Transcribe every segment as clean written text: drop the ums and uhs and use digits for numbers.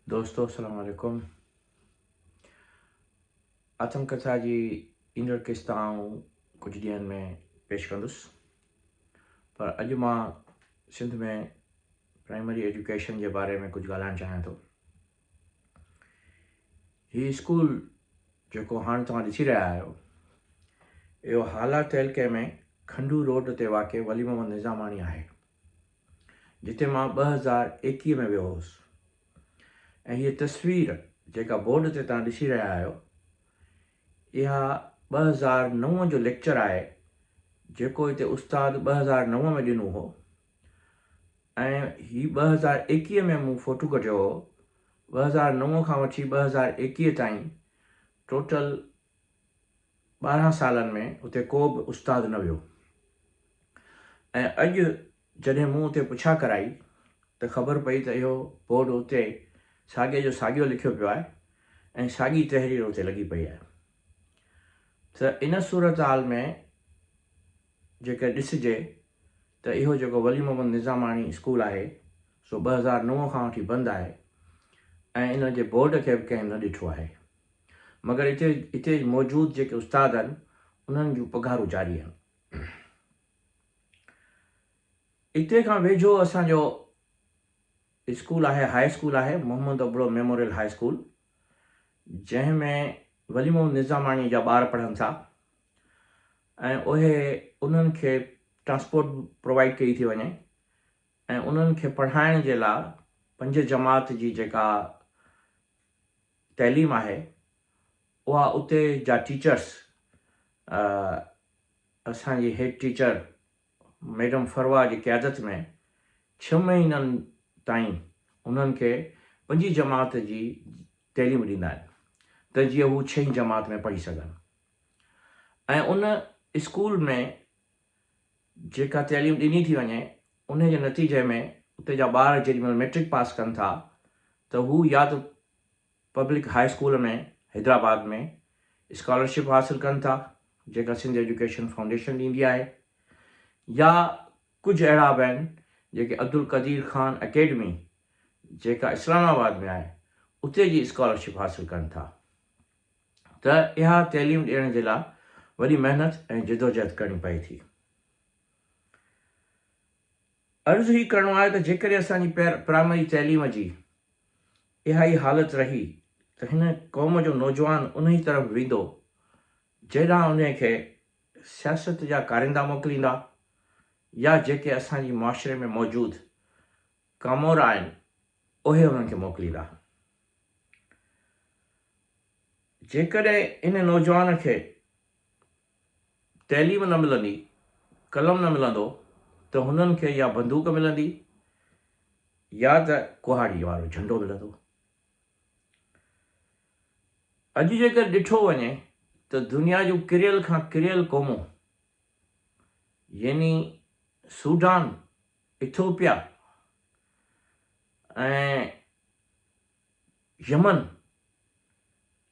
दोस्तों अस्सलाम वालेकुम। आतंककथा जी ईंदड़ क़िस्त कुछ ॾींहंनि में पेश कंदुसि, पर अॼु मां सिंध में प्राइमरी एजुकेशन जे बारे में कुझु ॻाल्हाइणु चाहियां थो। हीउ स्कूल जेको हाणे तव्हां ॾिसी रहिया आहियो, इहो हाला तहलके में खंडू रोड ते वाक़िअ वली मोहम्मद निज़ामाणी आहे, जिते मां 2021 में वियो हुउसि। ऐं हीअ तस्वीर जेका बोर्ड ते तव्हां ॾिसी रहिया आहियो, इहा 2009 जो लेक्चर आहे जेको हिते उस्ताद 2009 में ॾिनो हो। ऐं हीउ 2021 में मूं फ़ोटू कढियो हो। 2009 खां वठी 2021 ताईं टोटल 12 सालनि में उते को बि उस्ताद न वियो। ऐं अॼु जॾहिं मूं उते पुछा कराई त ख़बर पई त इहो बोर्ड उते साॻिए जो साॻियो लिखियो पियो आहे ऐं साॻी तहरीर उते लॻी पई आहे। त इन सूरत हाल में जेके ॾिसिजे त इहो जेको वली मोहम्मद निज़ामाणी स्कूल आहे सो 2009 खां वठी बंदि आहे ऐं इन जे बोर्ड खे बि कंहिं न ॾिठो आहे। मगर हिते मौजूदु जेके उस्ताद आहिनि उन्हनि जूं पघारूं जारी आहिनि। हिते खां वेझो असांजो स्कूल आहे, हाई स्कूल आहे, Mohammad Abro memorial high school, जंहिंमें वली मोहम्मद निज़ामाणी जा ॿार पढ़नि था ऐं उन्हनि खे ट्रांसपोर्ट प्रोवाइड कई थी वञे ऐं उन्हनि खे पढ़ाइण जे लाइ 5 जमात जी जेका तइलीम आहे उहा उते जा टीचर्स, असांजी हेड टीचर मैडम फरवा जी क़यादत में 6 महीननि ताईं उन्हनि खे 5 जमात जी तइलीम ॾींदा आहिनि त जीअं हू 6 जमात में पढ़ी सघनि। ऐं उन स्कूल में जेका तइलीम ॾिनी थी वञे उन जे नतीजे में उते जा ॿार जेॾीमहिल मैट्रिक पास कनि था त हू या त पब्लिक हाई स्कूल में हैदराबाद में स्कॉलरशिप हासिलु कनि था जेका सिंध एजुकेशन फाउंडेशन ॾींदी आहे, या कुझु अहिड़ा बि आहिनि जेके अब्दुल कदीर ख़ान अकेडमी जेका इस्लामाबाद में आहे उते जी स्कॉलरशिप हासिलु कनि था। त इहा तइलीम ॾियण जे लाइ वॾी महिनत ऐं जिदोजहद करणी पए थी। अर्ज़ु ही करिणो आहे त जेकॾहिं असांजी प्राइमरी तइलीम जी इहा ई हालति रही त हिन क़ौम जो नौजवान उन ई तरफ़ वेंदो जेॾां उन खे सियासत जा कारिंदा मोकिलींदा या जेके असांजी मुआशिरे में मौजूदु कामोर आहिनि उहे उन्हनि खे मोकिलींदा। जेकॾहिं इन नौजवान खे तइलीम न मिलंदी, कलम न मिलंदो त हुननि खे या बंदूक मिलंदी या त कुहाड़ी वारो झंडो मिलंदो। अॼु जेकर ॾिठो वञे त दुनिया जूं किरियल खां किरियल क़ौमूं यानी सूडान, इथोपिया ऐं यमन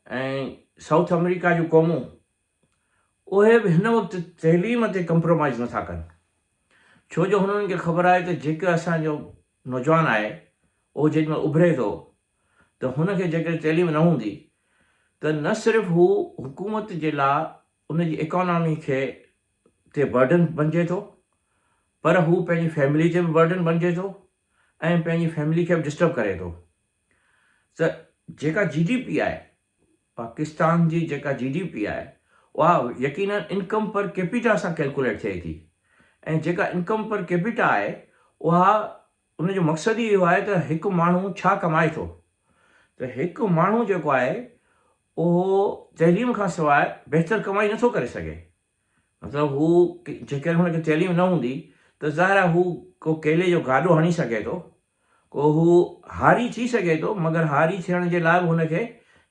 ऐं साउथ अमेरिका जूं क़ौमूं उहे बि हिन वक़्तु तइलीम ते कंप्रोमाइज़ नथा कनि, छो जो हुननि खे ख़बर आहे त जेके असांजो नौजवान आहे उहो जेॾीमहिल उभरे थो त हुनखे जेकर तइलीम न हूंदी त न सिर्फ़ु हू हुकूमत जे लाइ उनजी इकोनॉमी खे ते बर्डन बणिजे थो, पर हू पंहिंजी फैमिली ते बि बर्डन बणिजे थो ऐं पंहिंजी फैमिली खे बि डिस्टर्ब करे थो। त जेका GDP आहे पाकिस्तान जी, जेका GDP आहे उहा यकीनन इनकम पर कैपिटा सां कैलकुलेट थिए थी ऐं जेका इनकम पर कैपिटा आहे उहा उनजो मक़सदु ई इहो आहे त हिकु माण्हू छा कमाए थो। त हिकु माण्हू जेको आहे उहो तइलीम खां सवाइ बहितर कमाई नथो करे सघे। मतिलबु हू जेकर हुनखे तइलीम न हूंदी त ज़ाहिर आहे हू को केले जो गाॾो हणी सघे थो, को हू हारी थी सघे थो, मगर हारी थियण जे लाइ बि हुनखे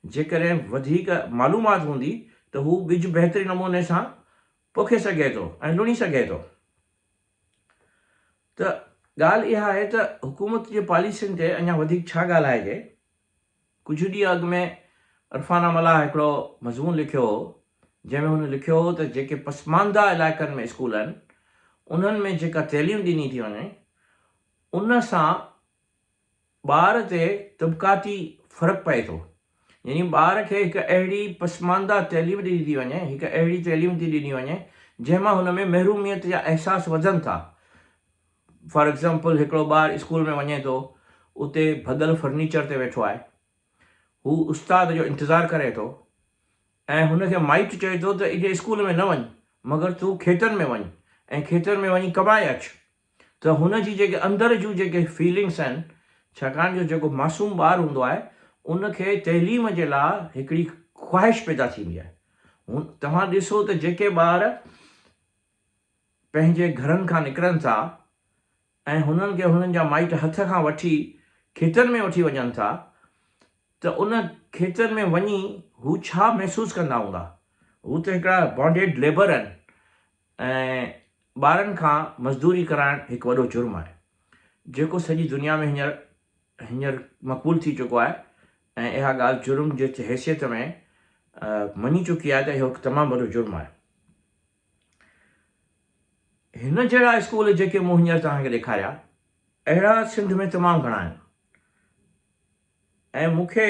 जेकॾहिं वधीक मालूमात हूंदी त हू ॿिज बहितरीन नमूने सां पोखे सघे थो ऐं लुणी सघे थो। त ॻाल्हि इहा आहे त हुकूमत जे पॉलिसियुनि ते अञा वधीक छा ॻाल्हाइजे। कुझु ॾींहं अॻु में अरफान अमला हिकिड़ो मज़मून लिखियो हो जंहिंमें हुन लिखियो हो त जेके पसमानदा इलाइक़नि में स्कूल आहिनि उन्हनि में जेका तइलीम ॾिनी थी वञे उन सां ॿार ते तबक़ाती फ़र्क़ु पए थो। यानी ॿार खे हिकु अहिड़ी पसमानदा तइलीम ॾिनी थी वञे, हिकु अहिड़ी तइलीम थी ॾिनी वञे जंहिंमां हुन में महरूमियत जा अहसास वधनि था। फॉर एग्ज़ाम्पल, हिकिड़ो ॿारु स्कूल में वञे थो, उते भॻल फर्नीचर ते वेठो आहे, हू उस्ताद जो इंतज़ारु करे थो ऐं हुनखे माइट चए थो त इहे स्कूल में न वञ, मगर तूं खेतनि में वञ ऐं खेतनि में वञी कमाए अचु। त हुनजी जेके अंदर जूं जेके फीलिंग्स आहिनि, छाकाणि जो जेको मासूम ॿारु हूंदो आहे उनखे तइलीम जे लाइ हिकिड़ी ख़्वाहिश पैदा थींदी आहे। तव्हां ॾिसो त जेके ॿार पंहिंजे घरनि खां निकिरनि था ऐं हुननि खे हुननि जा माइट हथ खां वठी खेतनि में वठी वञनि था, त उन खेतनि में वञी हू छा महसूसु कंदा हूंदा। हू त हिकिड़ा बॉन्डेड लेबर आहिनि ऐं ॿारनि खां मज़दूरी कराइणु हिकु वॾो जुर्म आहे, जेको सॼी दुनिया में हींअर मक़बूल थी चुको आहे ऐं इहा ॻाल्हि जुर्म जे हैसियत में मञी चुकी आहे त इहो हिकु तमामु वॾो जुर्म आहे। हिन जहिड़ा स्कूल जेके मूं हींअर तव्हांखे ॾेखारिया, अहिड़ा सिंध में तमामु घणा आहिनि ऐं मूंखे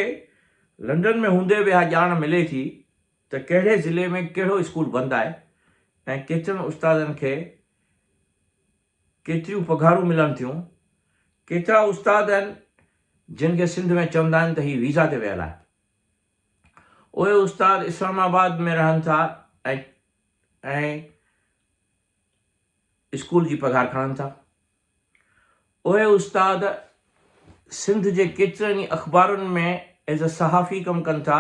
लंडन में हूंदे बि इहा ॼाण मिले थी त कहिड़े ज़िले में कहिड़ो स्कूल बंदि आहे ऐं केतिरनि उस्तादनि खे केतिरियूं पघारूं मिलनि थियूं। केतिरा उस्ताद आहिनि जिन खे सिंध में चवंदा आहिनि त हीउ वीज़ा ते वियल आहे। उहे उस्ताद इस्लामाबाद में रहनि था ऐं स्कूल जी पघार खणनि था। उहे उस्ताद सिंध जे केतिरनि ई अख़बारुनि में एज़ अ सहाफ़ी कमु कनि था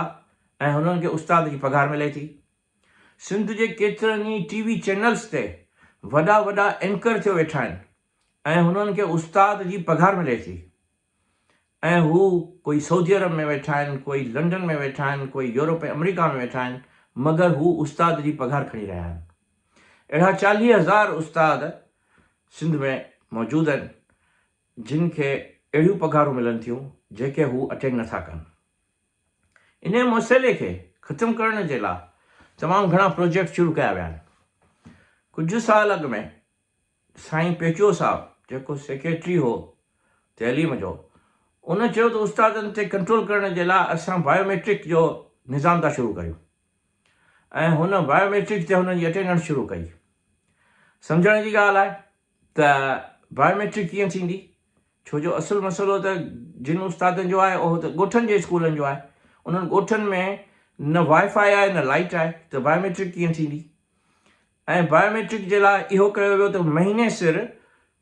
ऐं हुननि खे उस्ताद जी पघार मिले थी। सिंध जे केतिरनि ई टीवी चैनल्स ते वॾा वॾा एंकर थियो वेठा आहिनि ऐं हुननि खे उस्ताद जी पघार मिले थी ऐं हू कोई सऊदी अरब में वेठा आहिनि, कोई लंडन में वेठा आहिनि, कोई यूरोप ऐं अमेरिका में वेठा आहिनि, मगर हू उस्ताद जी पघार खणी रहिया आहिनि। अहिड़ा 40,000 उस्ताद सिंध में मौजूदु आहिनि जिन खे अहिड़ियूं पघारूं मिलनि थियूं जेके हू अटेंड नथा कनि। इन मसइले खे ख़तमु करण जे लाइ तमामु घणा प्रोजेक्ट शुरू कया विया आहिनि। कुझु साल अॻु में साईं पेचो साहब, जेको सेक्रेटरी हो तइलीम जो, उन चयो त उस्तादनि ते कंट्रोल करण जे लाइ असां बायोमेट्रिक जो निज़ाम था शुरू कयूं ऐं हुन बायोमेट्रिक ते हुननि जी अटेंडेंस शुरू कई। सम्झण जी ॻाल्हि आहे त बायोमेट्रिक कीअं थींदी, छो जो असुलु मसइलो त जिन उस्तादनि जो आहे उहो त ॻोठनि जे स्कूलनि जो आहे। उन्हनि ॻोठनि में न वाईफाई आहे न लाइट आहे, त बायोमेट्रिक कीअं थींदी। ऐं बायोमेट्रिक जे लाइ इहो कयो वियो त महीने सिर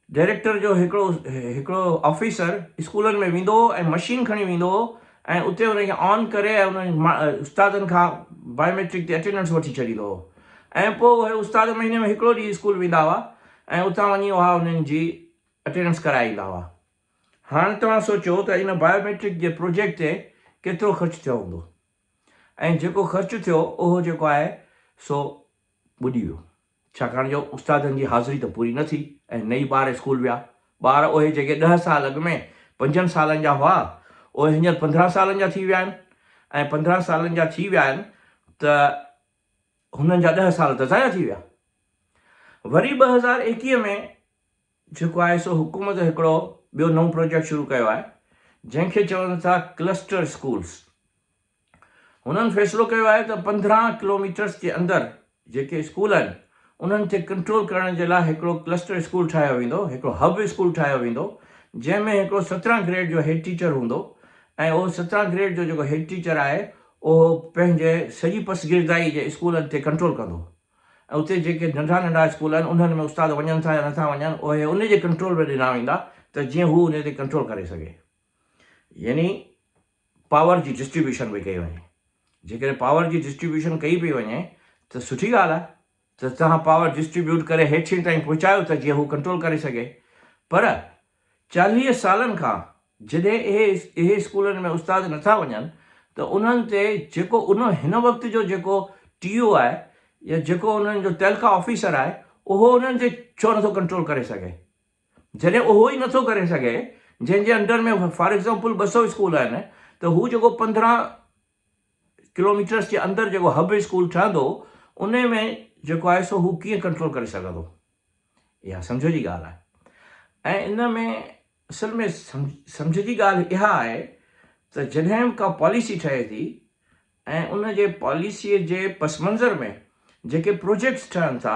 डायरेक्टर जो हिकिड़ो ऑफिसर स्कूलनि में वेंदो हो ऐं मशीन खणी वेंदो हो ऐं उते हुनखे ऑन करे ऐं उन्हनि उस्तादनि खां बायोमेट्रिक ते अटेंडेंस वठी छॾींदो हो ऐं पोइ उहे उस्ताद महीने में हिकिड़ो ॾींहुं स्कूल वेंदा हुआ ऐं उतां वञी उहा उन्हनि जी अटेंडेंस कराए ईंदा हुआ। हाणे तव्हां सोचो त इन बायोमेट्रिक जे प्रोजेक्ट ते केतिरो ख़र्चु थियो हूंदो ऐं जेको ख़र्चु थियो उहो जेको आहे सो ॿुॾी वियो, छाकाणि जो उस्तादनि जी हाज़िरी त पूरी न थी ऐं नई ॿार स्कूल विया। ॿार उहे जेके 10 साल अॻु में 5 सालनि जा हुआ उहे हींअर 15 सालनि जा थी विया आहिनि ऐं 15 सालनि जा थी विया आहिनि त हुननि जा 10 साल त ज़ाया थी विया। वरी 2021 में जेको आहे सो हुकूमत हिकिड़ो ॿियो नओं प्रोजेक्ट शुरू कयो आहे जंहिंखे चवनि था क्लस्टर स्कूल्स। हुननि फ़ैसिलो कयो आहे त 15 किलोमीटर्स जे अंदरि जेके स्कूल आहिनि उन्हनि ते कंट्रोल करण जे लाइ हिकिड़ो क्लस्टर स्कूल ठाहियो वेंदो, हिकिड़ो हब स्कूल ठाहियो वेंदो, जंहिंमें हिकिड़ो 17 ग्रेड जो हेड टीचर हूंदो ऐं उहो 17 ग्रेड जो जेको हेड टीचर आहे उहो पंहिंजे सॼी पसगिरदाई जे स्कूलनि ते कंट्रोल कंदो ऐं उते जेके नंढा नंढा स्कूल आहिनि उन्हनि में उस्ताद वञनि था या नथा वञनि, उहे उन जे कंट्रोल में ॾिना वेंदा त जीअं हू उन ते कंट्रोल करे सघे। यानी पावर जी डिस्ट्रीब्यूशन बि कई वञे। जेकॾहिं पावर जी डिस्ट्रीब्यूशन कई पई वञे त सुठी ॻाल्हि आहे त तव्हां पावर डिस्ट्रीब्यूट करे हेठि ताईं पहुचायो त जीअं हू कंट्रोल करे सघे। पर 40 सालनि खां जॾहिं इहे स्कूलनि में उस्ताद नथा वञनि त उन्हनि ते जेको हिन वक़्त जो जेको TO आहे या जेको उन्हनि जो तहलका ऑफिसर आहे उहो उन्हनि ते छो नथो कंट्रोल करे सघे। जॾहिं उहो ई नथो करे सघे जंहिंजे अंडर में फॉर एग्ज़ाम्पल 200 स्कूल आहिनि त हू जेको 15 किलोमीटर्स जे अंदरि जेको हब स्कूल ठहंदो उन में जेको आहे सो हू कीअं कंट्रोल करे सघंदो। इहा सम्झ जी ॻाल्हि आहे। ऐं इन में असल में सम्झ जी ॻाल्हि इहा आहे त जॾहिं बि का पॉलिसी ठहे थी ऐं उन जे पॉलिसीअ जे पस मंज़र में जेके प्रोजेक्ट्स ठहनि था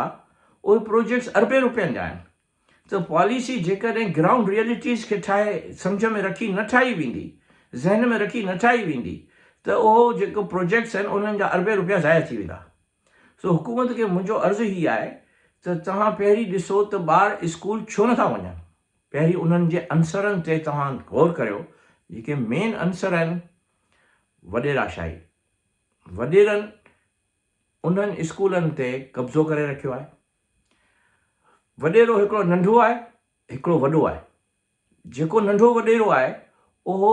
उहे प्रोजेक्ट्स अरबे रुपयनि जा आहिनि। त पॉलिसी जेकॾहिं ग्राउंड रियलिटीज़ खे ठाहे सम्झ में रखी न ठाही वेंदी, ज़हन में रखी न ठाही वेंदी, त उहो जेको प्रोजेक्ट्स आहिनि उन्हनि जा अरबे रुपया ज़ाया थी वेंदा। सो हुकूमत खे मुंहिंजो अर्ज़ु ई आहे त तव्हां पहिरीं ॾिसो त ॿार स्कूल छो नथा वञनि। पहिरीं उन्हनि जे अंसरनि ते तव्हां गौर करियो। जेके मेन अंसर आहिनि वॾेराशाही, वॾेरनि उन्हनि स्कूलनि ते कब्ज़ो करे रखियो आहे। वॾेरो हिकिड़ो नंढो आहे, हिकिड़ो वॾो आहे। जेको नंढो वॾेरो आहे उहो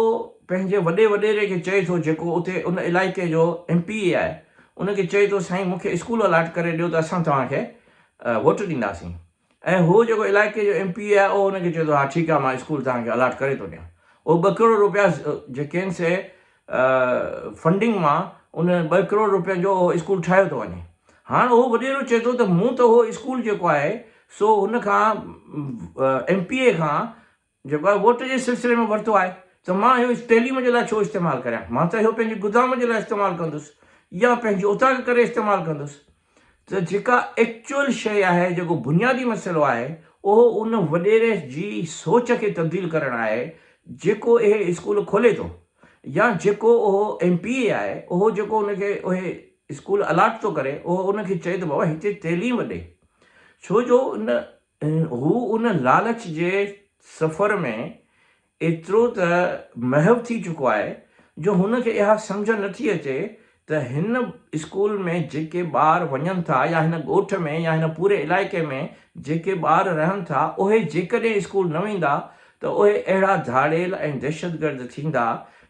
पंहिंजे वॾे वॾेरे खे चए थो, जेको उते उन इलाइक़े जो MPA आहे, उनखे चए थो साईं मूंखे स्कूल अलाट करे ॾियो त असां तव्हांखे वोट ॾींदासीं। ऐं उहो जेको इलाइक़े जो MPA आहे उहो हुनखे चए थो हा ठीकु आहे मां स्कूल तव्हांखे अलाट करे थो ॾियां। उहो 2 करोड़ रुपया जेके आहिनि से फंडिंग मां उन 2 करोड़ रुपयनि जो उहो स्कूल ठाहियो थो वञे। हाणे उहो वॾेरो चए थो त मूं त उहो स्कूल जेको आहे सो हुन खां MPA खां जेको आहे वोट जे सिलसिले में वरितो आहे, त मां इहो तइलीम जे लाइ छो इस्तेमालु करियां। मां त इहो पंहिंजे गुदाम जे लाइ इस्तेमालु कंदुसि या पंहिंजी उतां करे इस्तेमालु कंदुसि। त जेका एक्चुअल शइ आहे, जेको बुनियादी मसइलो आहे, उहो उन वॾेरे जी सोच खे तब्दील करणु आहे जेको इहे स्कूल खोले थो, या जेको उहो MPA आहे उहो जेको उनखे उहे स्कूल अलाट थो करे, उहो उनखे चए थो बाबा हिते तइलीम ॾे। छो जो हू उन लालच जे सफ़र में एतिरो त महव थी चुको आहे जो हुनखे इहा सम्झ नथी अचे त हिन स्कूल में जेके ॿार वञनि था, या हिन ॻोठ में या हिन पूरे इलाइक़े में जेके ॿार रहनि था, उहे जेकॾहिं स्कूल न वेंदा त उहे अहिड़ा धाड़ेल ऐं दहशतगर्द थींदा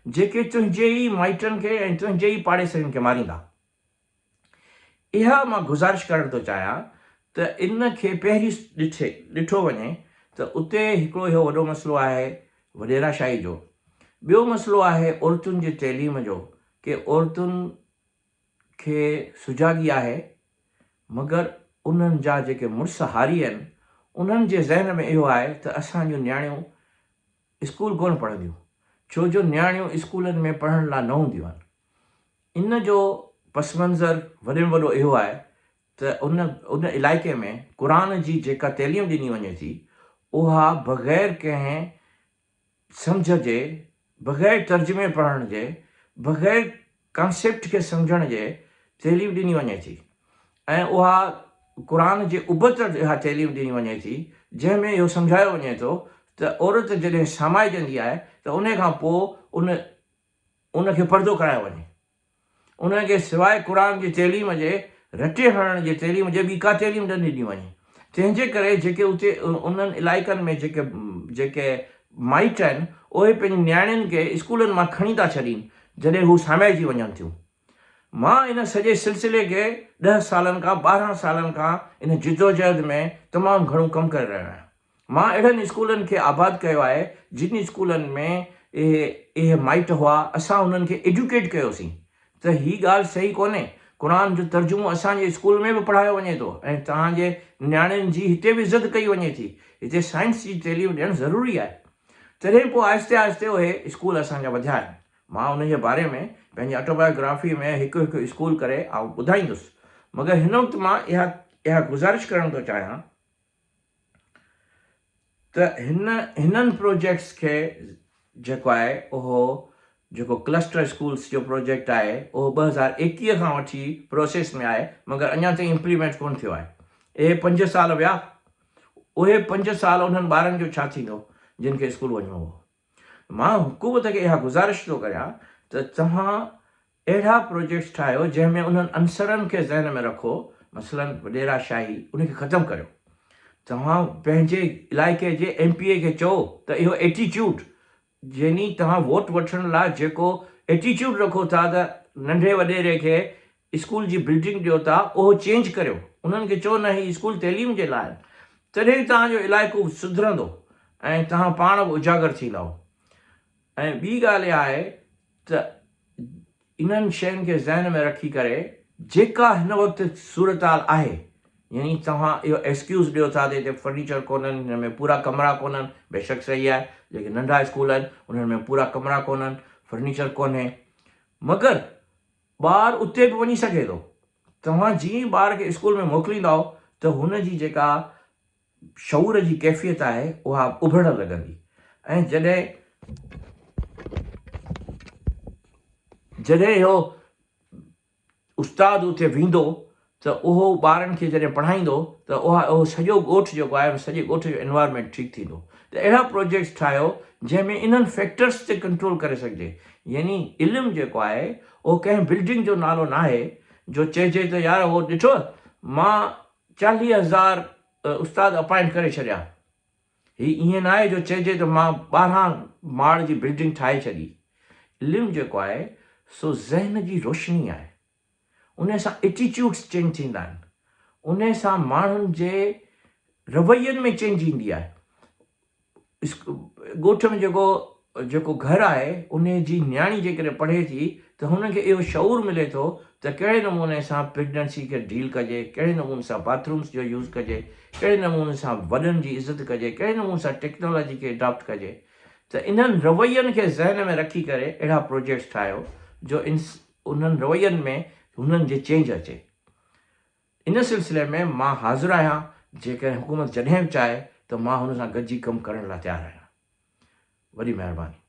जेके तुंहिंजे ई माइटनि खे ऐं तुंहिंजे ई पाड़ेसरनि खे मारींदा। इहा मां गुज़ारिश करणु थो चाहियां त इन खे पहिरीं ॾिठो वञे त उते हिकिड़ो इहो वॾो मसइलो आहे वॾेराशाही जो। ॿियो मसइलो आहे औरतुनि जी तइलीम जो, कि औरतुनि खे सुजाॻी आहे मगर उन्हनि जा जेके मुड़ुस हारी आहिनि उन्हनि जे ज़हन में इहो आहे त असांजूं नियाणियूं स्कूल कोन पढ़ंदियूं, छो जो नियाणियूं स्कूलनि में पढ़ण लाइ न हूंदियूं आहिनि। इन जो पस मंज़र वॾे में वॾो इहो आहे त उन इलाइक़े में क़ुर जी जेका तइलीम ॾिनी वञे थी उहा बग़ैर कंहिं सम्झ जे, बग़ैर तर्जुमे पढ़ण जे, बग़ैर कॉन्सेप्ट खे सम्झण जे तइलीम ॾिनी वञे थी। ऐं उहा क़ुर जे उबत इहा तइलीम ॾिनी वञे थी जंहिंमें इहो सम्झायो वञे थो त औरत जॾहिं समाइजंदी आहे त उन खां पोइ उनखे पर्दो करायो वञे। उनखे सवाइ क़ुर जी तइलीम जे, रटे हणण जी तइलीम जे ॿी का तइलीम न ॾिनी वञे। तंहिंजे करे जेके उते उन्हनि इलाइक़नि में जेके माइट आहिनि उहे पंहिंजी नियाणियुनि खे स्कूलनि मां खणी था छॾीनि जॾहिं हू सामाइजी वञनि थियूं। मां इन सॼे सिलसिले खे 10 सालनि खां 12 सालनि खां इन जिदोजहद में तमामु घणो कमु करे रहियो आहियां। मां अहिड़नि स्कूलनि खे आबाद कयो आहे जिन स्कूलनि में इहे माइट हुआ, असां उन्हनि खे एजुकेट कयोसीं त हीअ ॻाल्हि सही कोन्हे। क़ुर जो तर्जुमो असांजे स्कूल में बि पढ़ायो वञे थो ऐं तव्हांजे नियाणियुनि जी हिते बि इज़त कई वञे थी। हिते साइंस जी तइलीम ॾियणु ज़रूरी आहे। तॾहिं पोइ आहिस्ते आहिस्ते उहे स्कूल असांजा वधिया आहिनि। मां उन जे बारे में पंहिंजी ऑटोबायोग्राफी में हिकु स्कूल करे ऐं ॿुधाईंदुसि। मगर हिन वक़्तु मां इहा गुज़ारिश करणु थो चाहियां त हिननि प्रोजेक्ट्स खे जेको आहे उहो जेको क्लस्टर स्कूल्स जो प्रोजेक्ट आहे उहो 2021 खां वठी प्रोसेस में आहे, मगर अञा ताईं इम्प्लीमेंट कोन थियो आहे। इहे 5 साल विया, उहे 5 साल उन्हनि ॿारनि जो छा थींदो जिन खे स्कूल वञिणो हो। मां हुकूमत खे इहा गुज़ारिश थो करियां त तव्हां अहिड़ा प्रोजेक्ट्स ठाहियो जंहिंमें उन्हनि अंसरनि खे ज़हन में रखो। मसलन वॾेराशाही उनखे ख़तमु करियो। तव्हां पंहिंजे इलाइक़े जे MPA खे चओ त इहो एटीट्यूड यानी तव्हां वोट वठण लाइ जेको एटीट्यूड रखो था त नंढे वॾेरे खे स्कूल जी बिल्डिंग ॾियो था, उहो चेंज करियो। उन्हनि खे चओ न ही स्कूल तइलीम जे लाइ, तॾहिं तव्हांजो इलाइक़ो सुधरंदो ऐं तव्हां पाण बि उजागर थींदव। ऐं ॿी ॻाल्हि इहा आहे त इन्हनि शयुनि खे ज़हन में रखी करे जेका हिन वक़्तु सूरत हाल आहे, यानी तव्हां इहो एक्सक्यूज़ ॾियो था त हिते फर्नीचर कोन्हनि, हिन में पूरा कमरा कोन्हनि, बेशक सही आहे, जेके नंढा स्कूल आहिनि उन्हनि में पूरा कमरा कोन्हनि, फर्नीचर कोन्हे, मगर ॿारु उते बि वञी सघे थो। तव्हां जीअं ॿार खे स्कूल में मोकिलींदव त हुन जी जेका शऊर जी कैफ़ियत आहे उहा उभरणु लॻंदी। ऐं जॾहिं इहो उस्तादु उते वेंदो त उहो ॿारनि खे जॾहिं पढ़ाईंदो त उहो सॼो ॻोठु जेको आहे सॼे ॻोठ जो एनवायरमेंट ठीकु थींदो। त अहिड़ा प्रोजेक्ट्स ठाहियो जंहिंमें इन्हनि फैक्टर्स ते कंट्रोल करे सघिजे। यानी इल्मु जेको आहे उहो कंहिं बिल्डिंग जो नालो न आहे जो चइजे त यार उहो ॾिठो मां 40,000 उस्ताद अपॉइंट करे छॾिया। हीउ ईअं न आहे जो चइजे त मां 12 माड़ जी बिल्डिंग ठाहे छॾी। इल्मु जेको आहे सो ज़हन जी रोशनी आहे, उन सां एटीट्यूड्स चेंज थींदा आहिनि, उन सां माण्हुनि जे रवैयनि में चेंज ईंदी आहे। ॻोठ में जेको घरु आहे उन जी न्याणी जेकॾहिं पढ़े थी त हुनखे इहो शऊर मिले थो त कहिड़े नमूने सां प्रेगनेंसी खे डील कजे, कहिड़े नमूने सां बाथरूम्स जो यूज़ कजे, कहिड़े नमूने सां वॾनि जी इज़त कजे, कहिड़े नमूने सां टेक्नोलॉजी खे अडॉप्ट कजे। त इन्हनि रवैयनि खे ज़हन में रखी करे अहिड़ा प्रोजेक्ट्स ठाहियो जो उन्हनि रवैयनि में हुननि जे चेंज अचे। इन सिलसिले में मां हाज़िर आहियां, जेकॾहिं हुकूमत जॾहिं बि चाहे त मां हुन सां गॾिजी कमु करण लाइ तयारु आहियां। वॾी महिरबानी।